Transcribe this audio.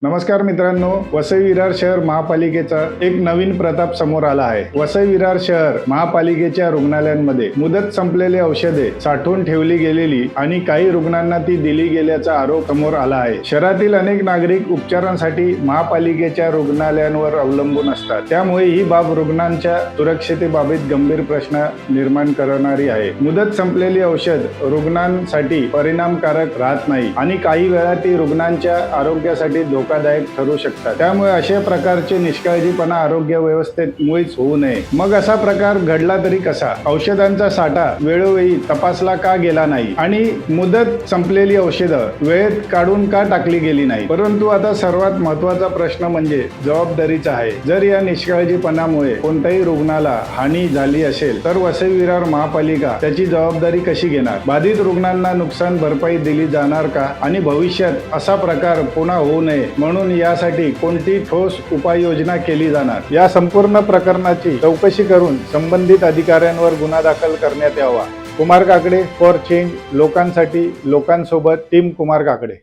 नमस्कार मित्रांनो, वसई विरार शहर महापालिकेचा एक नवीन प्रताप समोर आला आहे। वसई विरार शहर महापालिकेच्या रुग्णालयांमध्ये मुदत संपलेली औषधे साठवून ठेवली गेलेली आणि काही रुग्णांना ती दिली गेल्याचा आरोप समोर आला आहे। शहरातील अनेक नागरिक उपचारांसाठी महापालिकेच्या रुग्णालयांवर अवलंबून असतात, त्यामुळे ही बाब रुग्णांच्या सुरक्षिततेबाबत गंभीर प्रश्न निर्माण करणारी आहे। मुदत संपलेली औषध रुग्णांसाठी परिणामकारक राहत नाही आणि काही वेळा ती रुग्णांच्या आरोग्यासाठी धोकादायक ठरू शकतात। त्यामुळे अशा प्रकारचे निष्काळजीपणा आरोग्य व्यवस्थेत मुळीच होऊ नये। मग असा प्रकार घडला तरी कसा? औषधांचा साठा वेळोवेळी तपासला का गेला नाही आणि मुदत संपलेली औषधं वेळेत काढून का टाकली गेली नाही? परंतु आता सर्वात महत्त्वाचा प्रश्न म्हणजे जबाबदारीचा आहे। जर या निष्काळजीपणामुळे कोणत्याही रुग्णाला हानी झाली असेल तर वसई विरार महापालिका त्याची जबाबदारी कशी घेणार? बाधित रुग्णांना नुकसान भरपाई दिली जाणार का? आणि भविष्यात असा प्रकार पुन्हा होऊ नये म्हणून यासाठी कोणती ठोस उपाययोजना केली जाणार? या संपूर्ण प्रकरणाची चौकशी करून संबंधित अधिकाऱ्यांवर गुन्हा दाखल करण्यात यावा। कुमार काकडे फॉर चेंज, लोकांसाठी लोकांसोबत, टीम कुमार काकडे।